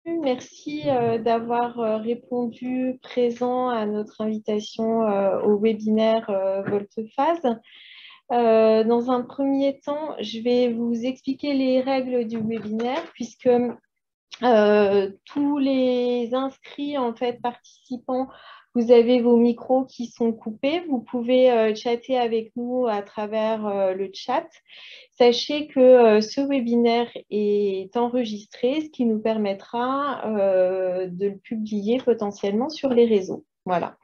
Merci d'avoir répondu présent à notre invitation au webinaire Voltephase. Dans un premier temps, je vais vous expliquer les règles du webinaire puisque tous les inscrits, en fait, participants, vous avez vos micros qui sont coupés. Vous pouvez chatter avec nous à travers le chat. Sachez que ce webinaire est enregistré, ce qui nous permettra de le publier potentiellement sur les réseaux. Voilà.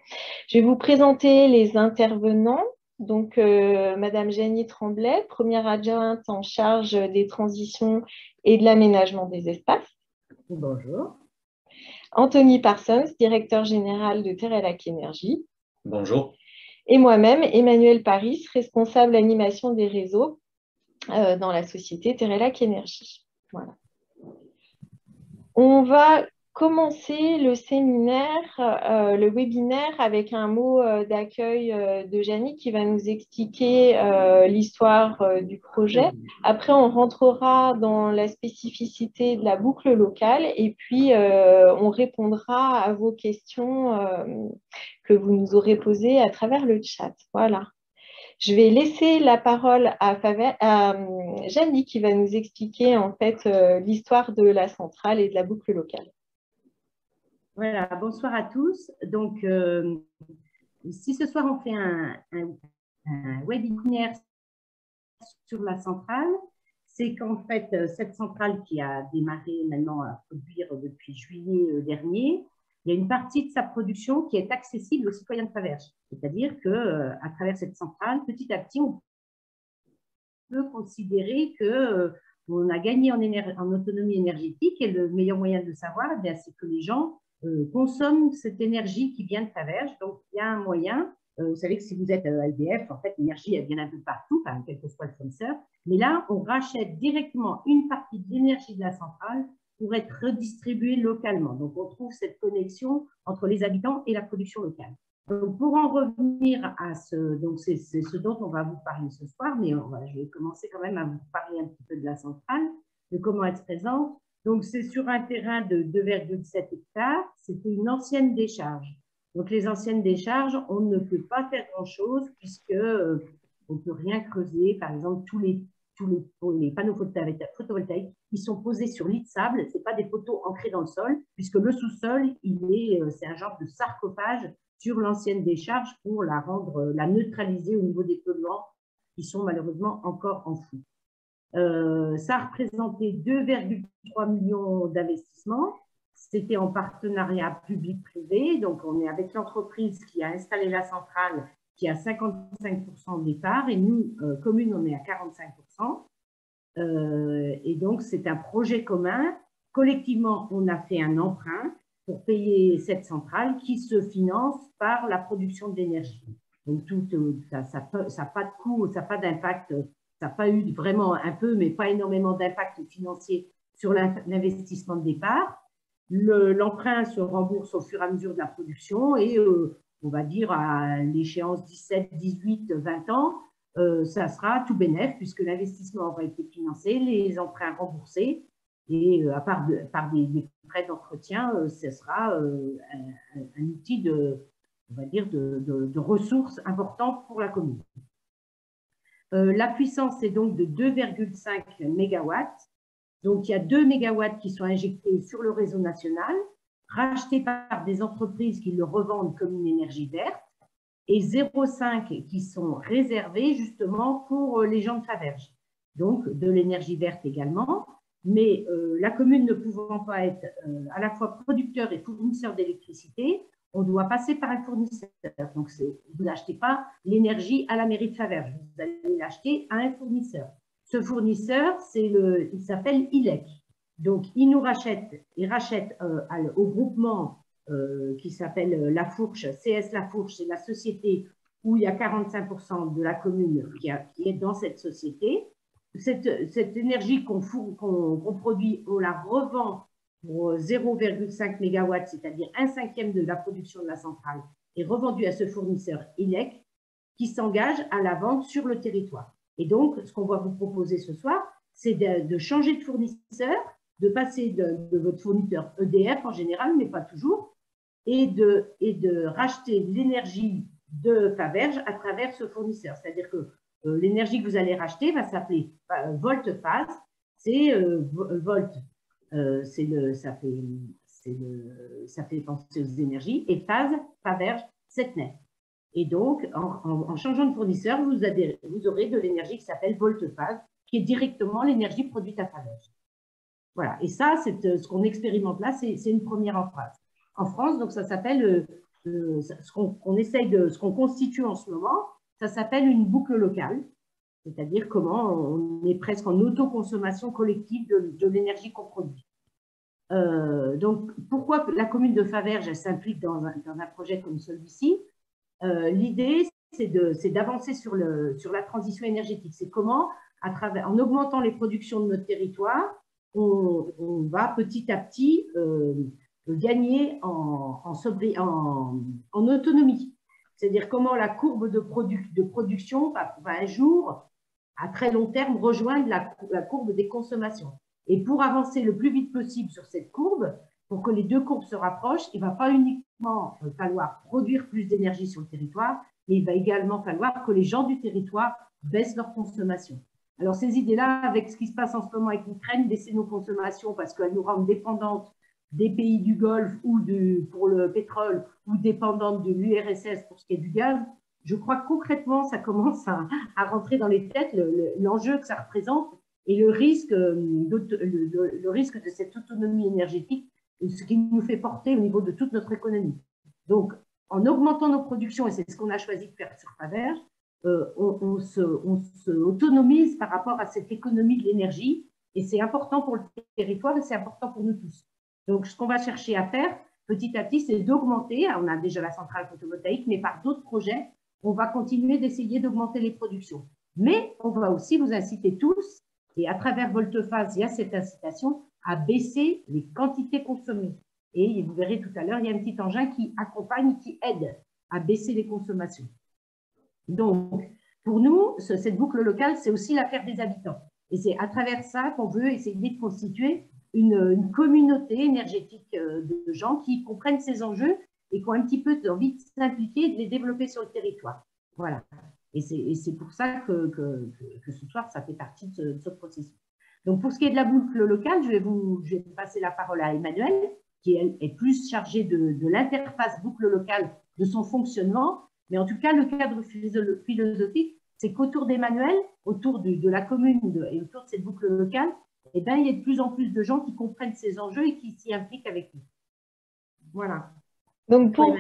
Je vais vous présenter les intervenants. Donc, Madame Jenny Tremblay, première adjointe en charge des transitions et de l'aménagement des espaces. Bonjour. Anthony Parsons, directeur général de Terrelac Énergie. Bonjour. Et moi-même, Emmanuel Paris, responsable animation des réseaux dans la société Terrelac Énergie. Voilà. On va commencer le séminaire, le webinaire avec un mot d'accueil de Jenny qui va nous expliquer l'histoire du projet. Après, on rentrera dans la spécificité de la boucle locale et puis on répondra à vos questions que vous nous aurez posées à travers le chat. Voilà. Je vais laisser la parole à Jenny qui va nous expliquer en fait l'histoire de la centrale et de la boucle locale. Voilà, bonsoir à tous. Donc, si ce soir on fait un webinaire sur la centrale, c'est qu'en fait, cette centrale qui a démarré maintenant à produire depuis juillet dernier, il y a une partie de sa production qui est accessible aux citoyens de Faverges. C'est-à-dire qu'à travers cette centrale, petit à petit, on peut considérer qu'on a gagné en autonomie énergétique et le meilleur moyen de le savoir, c'est que les gens consomment cette énergie qui vient de Faverges. Donc, il y a un moyen. Vous savez que si vous êtes à EDF, en fait, l'énergie, elle vient un peu partout, quel que soit le fournisseur. Mais là, on rachète directement une partie de l'énergie de la centrale pour être redistribuée localement. Donc, on trouve cette connexion entre les habitants et la production locale. Donc, pour en revenir à c'est ce dont on va vous parler ce soir, mais je vais commencer quand même à vous parler un petit peu de la centrale, de comment elle se présente. Donc, c'est sur un terrain de 2,7 hectares. C'était une ancienne décharge. Donc, les anciennes décharges, on ne peut pas faire grand-chose puisque on ne peut rien creuser. Par exemple, tous les panneaux photovoltaïques, ils sont posés sur lit de sable. Ce n'est pas des poteaux ancrés dans le sol puisque le sous-sol, c'est un genre de sarcophage sur l'ancienne décharge pour la neutraliser au niveau des polluants qui sont malheureusement encore enfouis. Ça a représenté 2,3 millions d'investissements. C'était en partenariat public-privé. Donc, on est avec l'entreprise qui a installé la centrale qui a 55% des parts et nous, commune, on est à 45%. Et donc, c'est un projet commun. Collectivement, on a fait un emprunt pour payer cette centrale qui se finance par la production d'énergie. Donc, ça n'a pas de coût, ça n'a pas d'impact, ça n'a pas eu vraiment un peu, mais pas énormément d'impact financier sur l'investissement de départ. L'emprunt se rembourse au fur et à mesure de la production et on va dire à l'échéance 17, 18, 20 ans, ça sera tout bénef puisque l'investissement aura été financé, les emprunts remboursés et à part par des frais d'entretien, ce sera un outil on va dire de ressources importantes pour la commune. La puissance est donc de 2,5 MW. Donc, il y a 2 MW qui sont injectés sur le réseau national, rachetés par des entreprises qui le revendent comme une énergie verte, et 0,5 qui sont réservés justement pour les gens de Faverges. Donc, de l'énergie verte également. Mais la commune ne pouvant pas être à la fois producteur et fournisseur d'électricité, on doit passer par un fournisseur. Donc, vous n'achetez pas l'énergie à la mairie de Faverges, vous allez l'acheter à un fournisseur. Ce fournisseur, il s'appelle ILEC. Donc, il nous rachète, au groupement qui s'appelle La Fourche, CS La Fourche, c'est la société où il y a 45% de la commune qui est dans cette société. Cette énergie qu'on produit, on la revend pour 0,5 MW, c'est-à-dire 1/5 de la production de la centrale, est revendue à ce fournisseur ILEC qui s'engage à la vente sur le territoire. Et donc, ce qu'on va vous proposer ce soir, c'est de changer de fournisseur, de passer de votre fournisseur EDF en général, mais pas toujours, et de racheter l'énergie de Faverges à travers ce fournisseur. C'est-à-dire que l'énergie que vous allez racheter va s'appeler volte-phase. C'est volt, ça fait penser aux énergies, et phase, Faverges, Setnet. Et donc, en changeant de fournisseur, vous aurez de l'énergie qui s'appelle volte-phase, qui est directement l'énergie produite à Faverges. Voilà. Et ça, ce qu'on expérimente là, c'est une première en France. Donc, ça s'appelle, ce qu'on constitue en ce moment, ça s'appelle une boucle locale. C'est-à-dire comment on est presque en autoconsommation collective de l'énergie qu'on produit. Donc, pourquoi la commune de Faverges s'implique dans un projet comme celui-ci? L'idée, c'est d'avancer sur la transition énergétique. C'est comment, en augmentant les productions de notre territoire, on va petit à petit gagner en autonomie. C'est-à-dire comment la courbe de production va un jour, à très long terme, rejoindre la courbe des consommations. Et pour avancer le plus vite possible sur cette courbe, pour que les deux courbes se rapprochent, il ne va pas uniquement falloir produire plus d'énergie sur le territoire, mais il va également falloir que les gens du territoire baissent leur consommation. Alors, ces idées-là, avec ce qui se passe en ce moment avec l'Ukraine, baisser nos consommations parce qu'elles nous rendent dépendantes des pays du Golfe ou pour le pétrole ou dépendantes de l'URSS pour ce qui est du gaz, je crois que concrètement, ça commence à rentrer dans les têtes l'enjeu que ça représente et le risque de cette autonomie énergétique, ce qui nous fait porter au niveau de toute notre économie. Donc, en augmentant nos productions, et c'est ce qu'on a choisi de faire sur Faverges, on se autonomise par rapport à cette économie de l'énergie, et c'est important pour le territoire et c'est important pour nous tous. Donc, ce qu'on va chercher à faire petit à petit, c'est d'augmenter, on a déjà la centrale photovoltaïque, mais par d'autres projets, on va continuer d'essayer d'augmenter les productions. Mais on va aussi vous inciter tous, et à travers Voltephase, il y a cette incitation à baisser les quantités consommées. Et vous verrez tout à l'heure, il y a un petit engin qui accompagne, qui aide à baisser les consommations. Donc, pour nous, cette boucle locale, c'est aussi l'affaire des habitants. Et c'est à travers ça qu'on veut essayer de constituer une communauté énergétique de gens qui comprennent ces enjeux et qui ont un petit peu envie de s'impliquer et de les développer sur le territoire. Voilà. Et c'est pour ça que ce soir, ça fait partie de ce processus. Donc, pour ce qui est de la boucle locale, je vais passer la parole à Emmanuelle, qui est plus chargée de l'interface boucle locale, de son fonctionnement. Mais en tout cas, le cadre philosophique, c'est qu'autour d'Emmanuel, autour de la commune et autour de cette boucle locale, eh ben, il y a de plus en plus de gens qui comprennent ces enjeux et qui s'y impliquent avec nous. Voilà. Donc, pour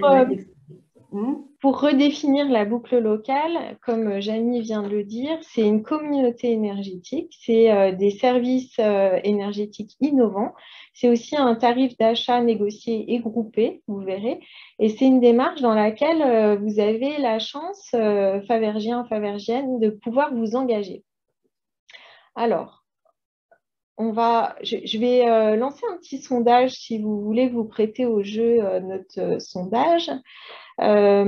redéfinir la boucle locale, comme Jamie vient de le dire, c'est une communauté énergétique, c'est des services énergétiques innovants, c'est aussi un tarif d'achat négocié et groupé, vous verrez, et c'est une démarche dans laquelle vous avez la chance, favergien, favergienne, de pouvoir vous engager. Alors, je vais lancer un petit sondage si vous voulez vous prêter au jeu notre sondage. La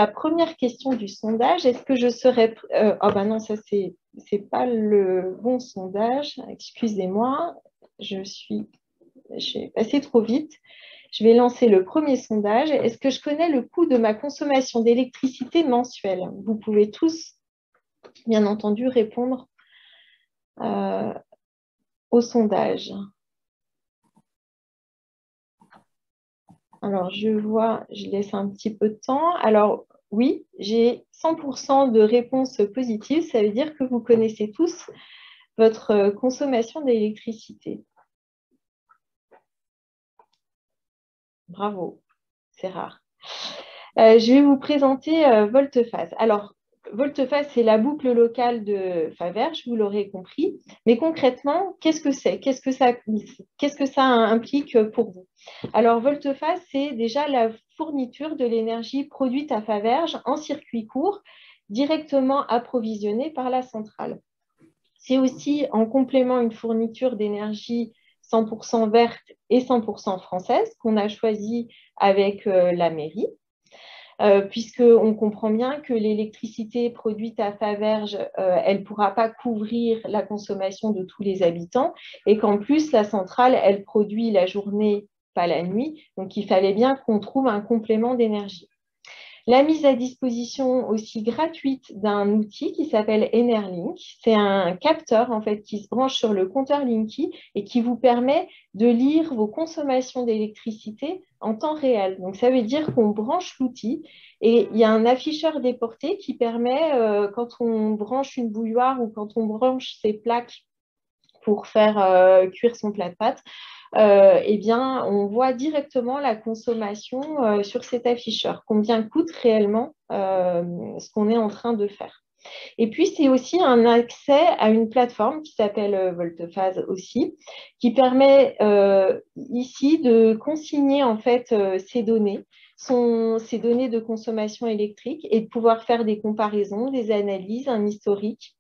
première question du sondage, est-ce que je serais... oh ben non, ça, c'est pas le bon sondage. Excusez-moi, j'ai passé trop vite. Je vais lancer le premier sondage. Est-ce que je connais le coût de ma consommation d'électricité mensuelle? Vous pouvez tous, bien entendu, répondre au sondage. Alors, je laisse un petit peu de temps. Alors, oui, j'ai 100% de réponses positives. Ça veut dire que vous connaissez tous votre consommation d'électricité. Bravo, c'est rare. Je vais vous présenter Voltephase. Alors, Voltephase, c'est la boucle locale de Faverges, vous l'aurez compris. Mais concrètement, qu'est-ce que c'est? Qu'est-ce que ça implique pour vous? Alors, Voltephase, c'est déjà la fourniture de l'énergie produite à Faverges en circuit court, directement approvisionnée par la centrale. C'est aussi en complément une fourniture d'énergie 100% verte et 100% française qu'on a choisi avec la mairie. puisqu'on comprend bien que l'électricité produite à Faverges, elle ne pourra pas couvrir la consommation de tous les habitants, et qu'en plus, la centrale, elle produit la journée, pas la nuit, donc il fallait bien qu'on trouve un complément d'énergie. La mise à disposition aussi gratuite d'un outil qui s'appelle Enerlink. C'est un capteur en fait qui se branche sur le compteur Linky et qui vous permet de lire vos consommations d'électricité en temps réel. Donc ça veut dire qu'on branche l'outil et il y a un afficheur déporté qui permet, quand on branche une bouilloire ou quand on branche ses plaques pour faire cuire son plat de pâtes, eh bien, on voit directement la consommation sur cet afficheur, combien coûte réellement ce qu'on est en train de faire. Et puis, c'est aussi un accès à une plateforme qui s'appelle Voltephase aussi, qui permet ici de consigner en fait ces données, ces données de consommation électrique et de pouvoir faire des comparaisons, des analyses, un historique.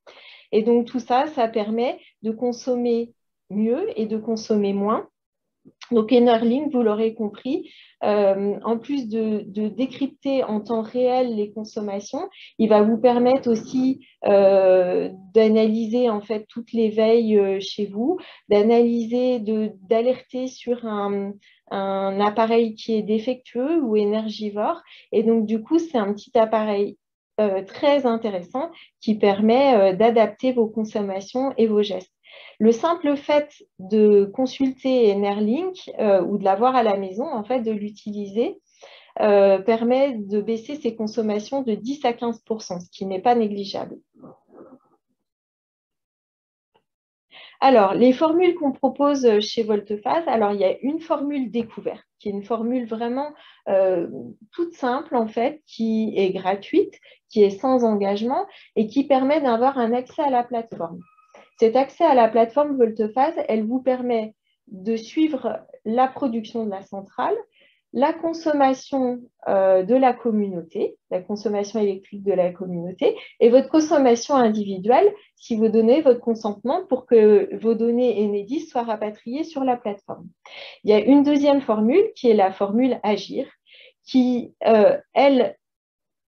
Et donc, tout ça, ça permet de consommer mieux et de consommer moins. Donc, Enerlink, vous l'aurez compris, en plus de décrypter en temps réel les consommations, il va vous permettre aussi d'analyser en fait toutes les veilles chez vous, d'analyser, d'alerter sur un appareil qui est défectueux ou énergivore. Et donc, du coup, c'est un petit appareil très intéressant qui permet d'adapter vos consommations et vos gestes. Le simple fait de consulter Enerlink ou de l'avoir à la maison, en fait, de l'utiliser, permet de baisser ses consommations de 10 à 15%, ce qui n'est pas négligeable. Alors, les formules qu'on propose chez Voltephase, alors il y a une formule découverte, qui est une formule vraiment toute simple, en fait, qui est gratuite, qui est sans engagement et qui permet d'avoir un accès à la plateforme. Cet accès à la plateforme Voltephase, elle vous permet de suivre la production de la centrale, la consommation de la communauté, la consommation électrique de la communauté et votre consommation individuelle si vous donnez votre consentement pour que vos données Enedis soient rapatriées sur la plateforme. Il y a une deuxième formule qui est la formule Agir qui, elle,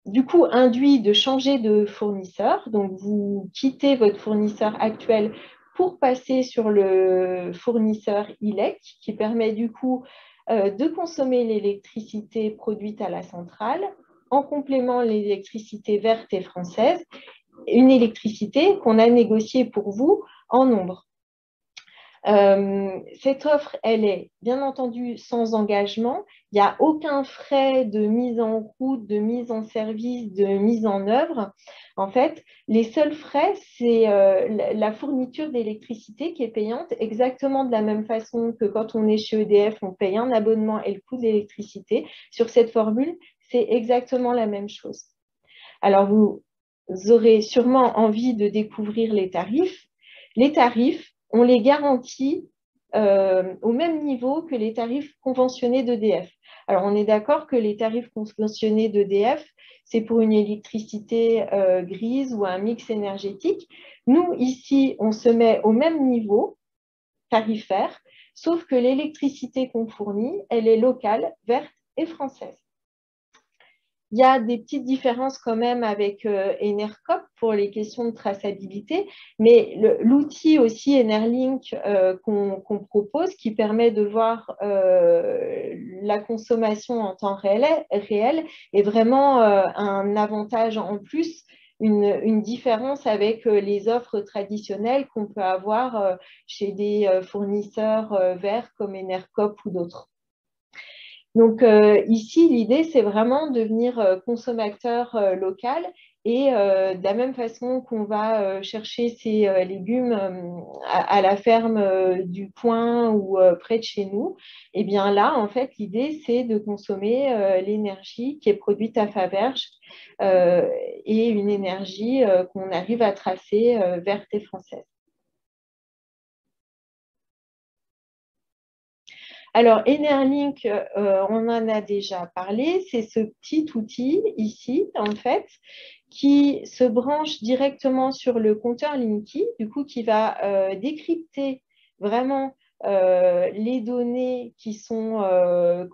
du coup, induit de changer de fournisseur. Donc, vous quittez votre fournisseur actuel pour passer sur le fournisseur ILEC qui permet du coup de consommer l'électricité produite à la centrale, en complément l'électricité verte et française, une électricité qu'on a négociée pour vous en nombre. Cette offre, elle est bien entendu sans engagement. Il n'y a aucun frais de mise en route, de mise en service, de mise en œuvre. En fait, les seuls frais, c'est la fourniture d'électricité qui est payante exactement de la même façon que quand on est chez EDF, on paye un abonnement et le coût de l'électricité. Sur cette formule, c'est exactement la même chose. Alors, vous aurez sûrement envie de découvrir les tarifs. Les tarifs, on les garantit au même niveau que les tarifs conventionnés d'EDF. Alors, on est d'accord que les tarifs conventionnés d'EDF, c'est pour une électricité grise ou un mix énergétique. Nous, ici, on se met au même niveau tarifaire, sauf que l'électricité qu'on fournit, elle est locale, verte et française. Il y a des petites différences quand même avec Enercop pour les questions de traçabilité, mais l'outil aussi Enerlink qu'on propose, qui permet de voir la consommation en temps réel est vraiment un avantage en plus, une différence avec les offres traditionnelles qu'on peut avoir chez des fournisseurs verts comme Enercop ou d'autres. Donc ici, l'idée, c'est vraiment de devenir consommateur local et de la même façon qu'on va chercher ses légumes à la ferme du coin ou près de chez nous, et bien là, en fait, l'idée, c'est de consommer l'énergie qui est produite à Faverges et une énergie qu'on arrive à tracer verte et française. Alors, Enerlink, on en a déjà parlé, c'est ce petit outil ici, en fait, qui se branche directement sur le compteur Linky, du coup, qui va décrypter vraiment les données qui sont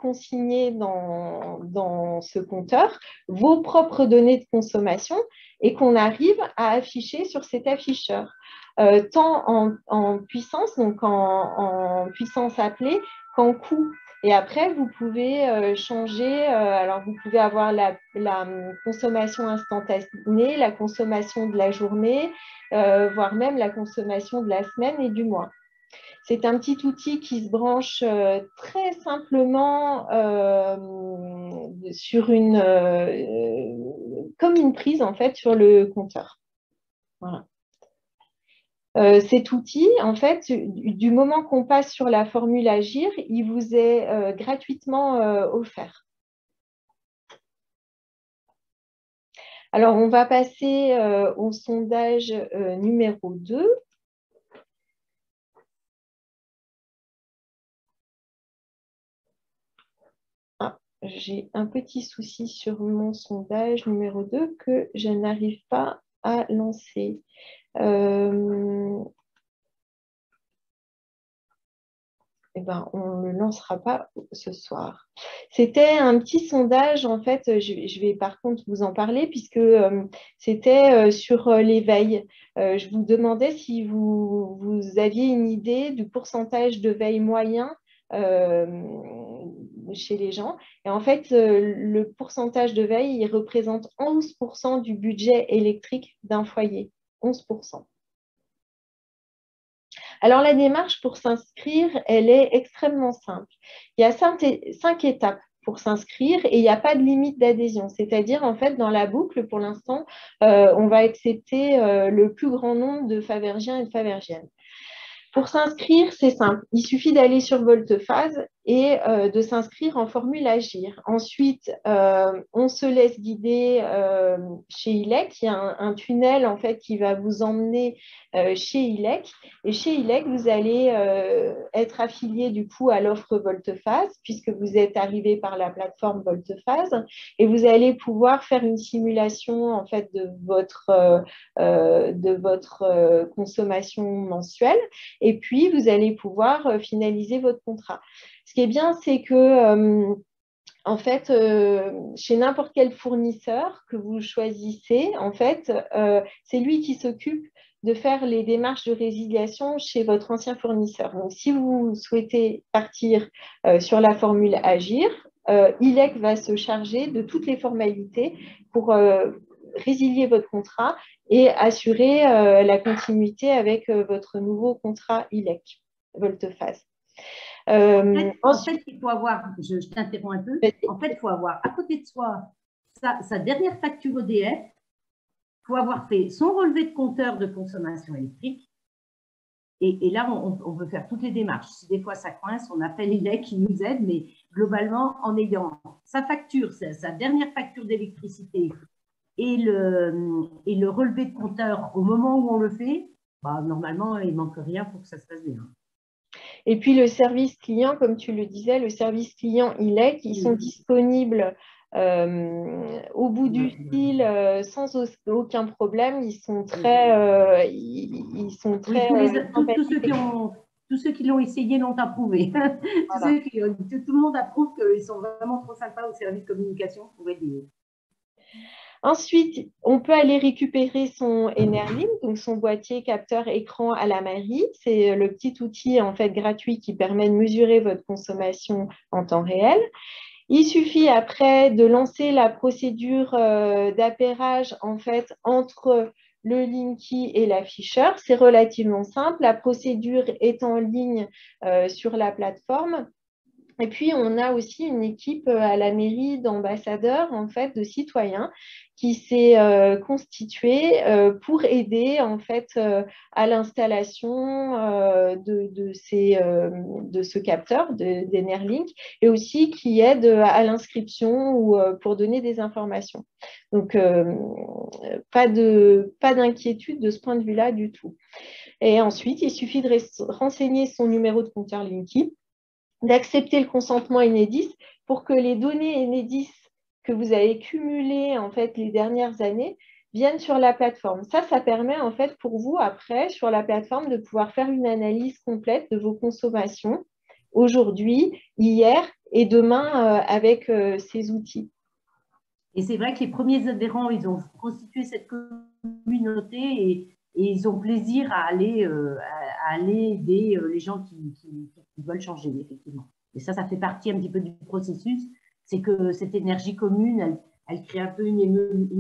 consignées dans ce compteur, vos propres données de consommation, et qu'on arrive à afficher sur cet afficheur, tant en puissance, donc en puissance appelée, qu'en coût. Et après, vous pouvez changer, alors vous pouvez avoir la consommation instantanée, la consommation de la journée, voire même la consommation de la semaine et du mois. C'est un petit outil qui se branche très simplement comme une prise en fait sur le compteur. Voilà. Cet outil, en fait, du moment qu'on passe sur la formule Agir, il vous est gratuitement offert. Alors, on va passer au sondage numéro 2. J'ai un petit souci sur mon sondage numéro 2 que je n'arrive pas à lancer. Eh ben, on ne le lancera pas ce soir. C'était un petit sondage, en fait, je vais par contre vous en parler, puisque c'était sur l'éveil. Je vous demandais si vous aviez une idée du pourcentage de veille moyen chez les gens. Et en fait, le pourcentage de veille, il représente 11% du budget électrique d'un foyer. 11%. Alors, la démarche pour s'inscrire, elle est extrêmement simple. Il y a 5 étapes pour s'inscrire et il n'y a pas de limite d'adhésion. C'est-à-dire, en fait, dans la boucle, pour l'instant, on va accepter le plus grand nombre de Favergiens et de Favergiennes. Pour s'inscrire, c'est simple. Il suffit d'aller sur Voltephase et de s'inscrire en formule Agir. Ensuite, on se laisse guider chez ILEC. Il y a un tunnel en fait qui va vous emmener chez ILEC. Et chez ILEC, vous allez être affilié du coup à l'offre Voltephase puisque vous êtes arrivé par la plateforme Voltephase et vous allez pouvoir faire une simulation en fait de votre consommation mensuelle. Et puis, vous allez pouvoir finaliser votre contrat. Ce qui est bien, c'est que, en fait, chez n'importe quel fournisseur que vous choisissez, en fait, c'est lui qui s'occupe de faire les démarches de résiliation chez votre ancien fournisseur. Donc, si vous souhaitez partir sur la formule Agir, ILEC va se charger de toutes les formalités pour résilier votre contrat et assurer la continuité avec votre nouveau contrat ILEC, Voltephase. En fait, il faut avoir, je t'interromps un peu, en fait, il faut avoir à côté de soi sa dernière facture EDF, il faut avoir fait son relevé de compteur de consommation électrique, et là, on peut faire toutes les démarches. Si des fois ça coince, on appelle ILEC qui nous aide, mais globalement, en ayant sa facture, sa dernière facture d'électricité et le relevé de compteur au moment où on le fait, bah, normalement, il ne manque rien pour que ça se passe bien. Et puis le service client, comme tu le disais, le service client ILEC, ils sont disponibles au bout du fil sans aucun problème. Ils sont très… tous ceux qui l'ont essayé l'ont approuvé. Voilà. Tout le monde approuve qu'ils sont vraiment trop sympas au service de communication pour aider. Ensuite, on peut aller récupérer son Enerlink, donc son boîtier capteur écran à la mairie. C'est le petit outil en fait gratuit qui permet de mesurer votre consommation en temps réel. Il suffit après de lancer la procédure d'appairage en fait entre le Linky et l'afficheur. C'est relativement simple. La procédure est en ligne sur la plateforme. Et puis, on a aussi une équipe à la mairie d'ambassadeurs, en fait, de citoyens qui s'est constituée pour aider, en fait, à l'installation de ce capteur d'Enerlink et aussi qui aide à l'inscription ou pour donner des informations. Donc, pas d'inquiétude de ce point de vue-là du tout. Et ensuite, il suffit de renseigner son numéro de compteur Linky, d'accepter le consentement Enedis pour que les données Enedis que vous avez cumulées en fait les dernières années viennent sur la plateforme. Ça permet en fait pour vous après sur la plateforme de pouvoir faire une analyse complète de vos consommations aujourd'hui, hier et demain avec ces outils. Et c'est vrai que les premiers adhérents, ils ont constitué cette communauté et ils ont plaisir à aller aider les gens qui veulent changer, effectivement. Et ça fait partie un petit peu du processus. C'est que cette énergie commune, elle crée un peu une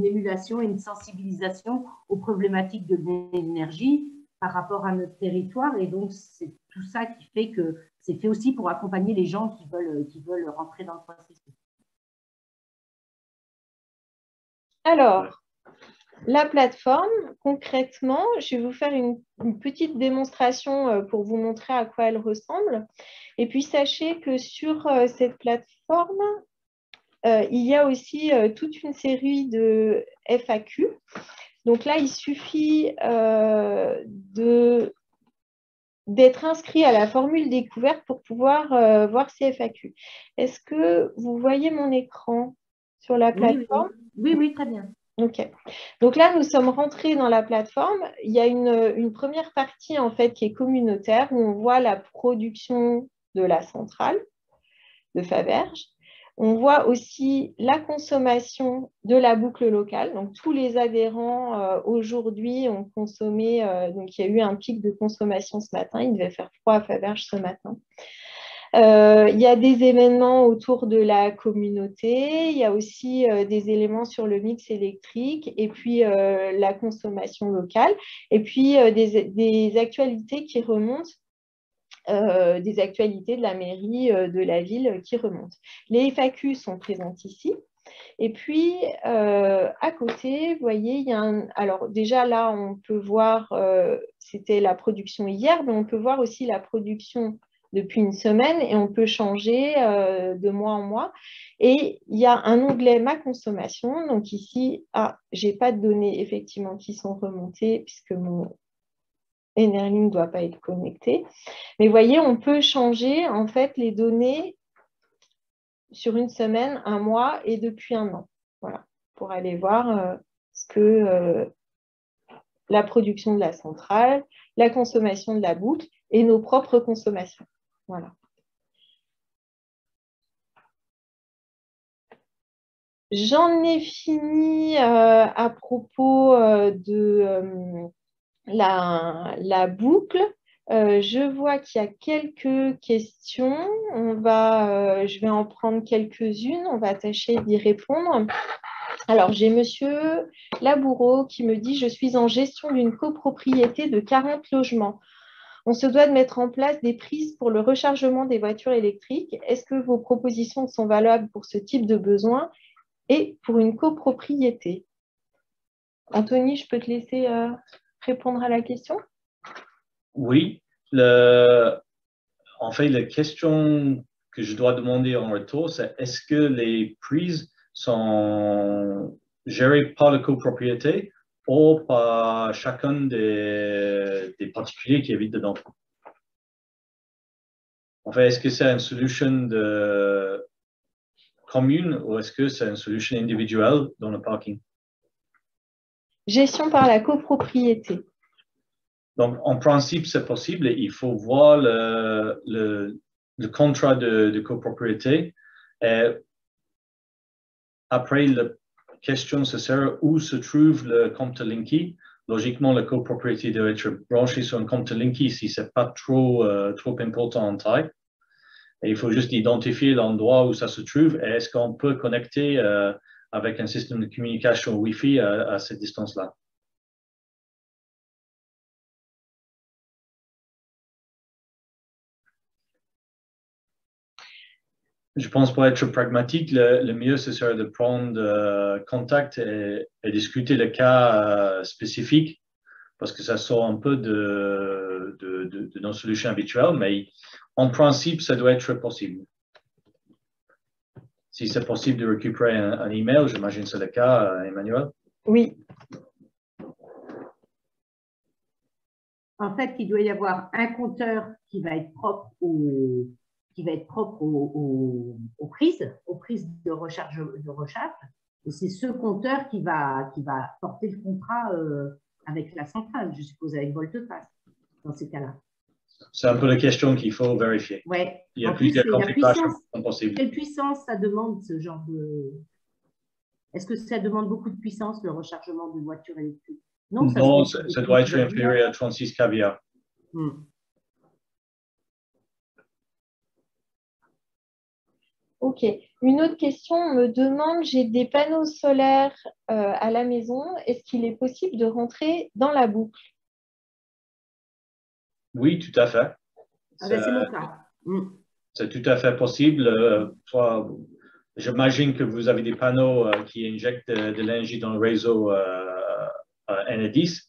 émulation et une sensibilisation aux problématiques de l'énergie par rapport à notre territoire. Et donc, c'est tout ça qui fait que c'est fait aussi pour accompagner les gens qui veulent rentrer dans le processus. Alors, la plateforme, concrètement, je vais vous faire une petite démonstration pour vous montrer à quoi elle ressemble. Et puis, sachez que sur cette plateforme, il y a aussi toute une série de FAQ. Donc là, il suffit d'être inscrit à la formule découverte pour pouvoir voir ces FAQ. Est-ce que vous voyez mon écran sur la plateforme? Oui, oui, très bien. Ok. Donc là, nous sommes rentrés dans la plateforme. Il y a une première partie en fait qui est communautaire où on voit la production de la centrale de Faberge. On voit aussi la consommation de la boucle locale. Donc, tous les adhérents aujourd'hui ont consommé. Donc, il y a eu un pic de consommation ce matin. Il devait faire froid à Faberge ce matin. Il y a des événements autour de la communauté. Il y a aussi des éléments sur le mix électrique et puis la consommation locale. Et puis des actualités qui remontent. Des actualités de la mairie de la ville qui remontent. Les FAQ sont présentes ici. Et puis, à côté, vous voyez, il y a un... Alors déjà, là, on peut voir, c'était la production hier, mais on peut voir aussi la production depuis une semaine et on peut changer de mois en mois. Et il y a un onglet « Ma consommation ». Donc ici, je n'ai pas de données effectivement qui sont remontées puisque mon Enerlink ne doit pas être connecté. Mais vous voyez, on peut changer en fait les données sur une semaine, un mois et depuis un an. Voilà, pour aller voir ce que la production de la centrale, la consommation de la boucle et nos propres consommations. Voilà. J'en ai fini à propos de la boucle. Je vois qu'il y a quelques questions. Je vais en prendre quelques-unes. On va tâcher d'y répondre. Alors, j'ai Monsieur Laboureau qui me dit « Je suis en gestion d'une copropriété de 40 logements. On se doit de mettre en place des prises pour le rechargement des voitures électriques. Est-ce que vos propositions sont valables pour ce type de besoin et pour une copropriété ?» Anthony, je peux te laisser répondre à la question? Oui. En fait, la question que je dois demander en retour, c'est est-ce que les prises sont gérées par la copropriété ou par chacun des particuliers qui habitent dedans? En fait, est-ce que c'est une solution commune ou est-ce que c'est une solution individuelle dans le parking? Gestion par la copropriété. Donc, en principe, c'est possible. Il faut voir le contrat de copropriété. Et après, la question, ce sera où se trouve le compte Linky. Logiquement, la copropriété doit être branchée sur un compte Linky si ce n'est pas trop important en taille. Et il faut juste identifier l'endroit où ça se trouve et est-ce qu'on peut connecter avec un système de communication Wi-Fi à cette distance-là. Je pense pour être pragmatique, le mieux, ce serait de prendre contact et discuter le cas spécifique parce que ça sort un peu de nos solutions habituelles, mais en principe, ça doit être possible. Si c'est possible de récupérer un email, j'imagine que c'est le cas, Emmanuel. Oui. En fait, il doit y avoir un compteur qui va être propre aux prises de recharge. Et c'est ce compteur qui va porter le contrat avec la centrale, je suppose, avec Volteface, dans ces cas-là. C'est un peu la question qu'il faut vérifier. Ouais. Il y a En plus, plusieurs la configurations puissance, qui sont possibles. quelle puissance ça demande, ce genre de… Est-ce que ça demande beaucoup de puissance, le rechargement d'une voiture électrique? Non, ça, Non, se met ça sur doit des être petits inférieur à 36 kVA. Ok. Une autre question, on me demande, j'ai des panneaux solaires à la maison, est-ce qu'il est possible de rentrer dans la boucle? Oui, tout à fait. Ah ben, c'est mon cas. C'est tout à fait possible. J'imagine que vous avez des panneaux qui injectent de l'énergie dans le réseau Enedis.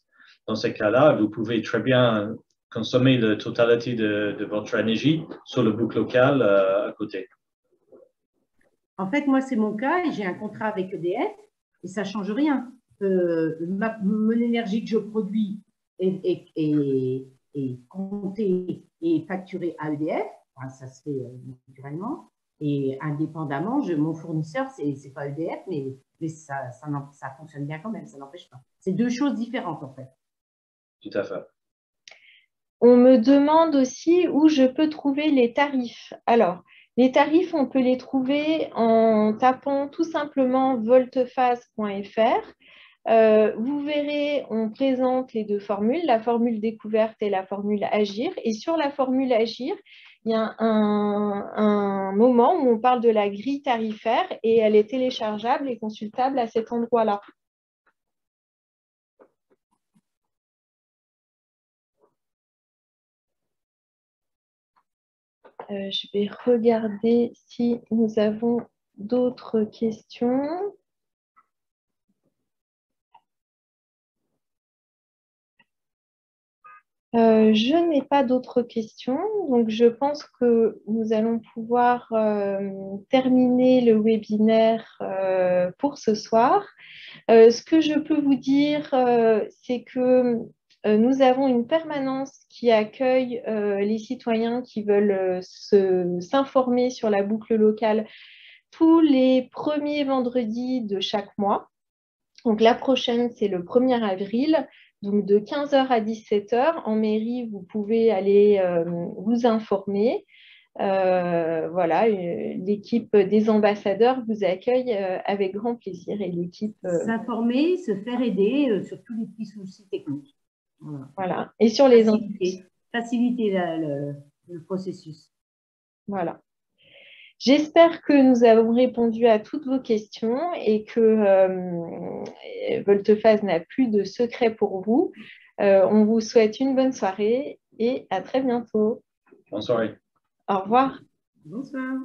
Dans ces cas-là, vous pouvez très bien consommer la totalité de votre énergie sur le boucle locale à côté. En fait, moi, c'est mon cas et j'ai un contrat avec EDF et ça ne change rien. Mon énergie que je produis est comptée et facturée à EDF. Enfin, ça se fait naturellement. Et indépendamment, mon fournisseur, ce n'est pas EDF, mais ça fonctionne bien quand même, ça n'empêche pas. C'est deux choses différentes, en fait. Tout à fait. On me demande aussi où je peux trouver les tarifs. Alors, les tarifs, on peut les trouver en tapant tout simplement voltephase.fr. Vous verrez, on présente les deux formules, la formule découverte et la formule agir. Et sur la formule agir, il y a un moment où on parle de la grille tarifaire et elle est téléchargeable et consultable à cet endroit-là. Je vais regarder si nous avons d'autres questions. Je n'ai pas d'autres questions, donc je pense que nous allons pouvoir terminer le webinaire pour ce soir. Ce que je peux vous dire, c'est que nous avons une permanence qui accueille les citoyens qui veulent s'informer sur la boucle locale tous les premiers vendredis de chaque mois. Donc la prochaine, c'est le 1er avril. Donc de 15h à 17h, en mairie, vous pouvez aller vous informer. Voilà, l'équipe des ambassadeurs vous accueille avec grand plaisir. Et l'équipe s'informer, se faire aider sur tous les petits soucis techniques. Voilà. Et sur les faciliter le processus. Voilà. J'espère que nous avons répondu à toutes vos questions et que Voltephase n'a plus de secret pour vous. On vous souhaite une bonne soirée et à très bientôt. Bonne soirée. Au revoir. Bonsoir.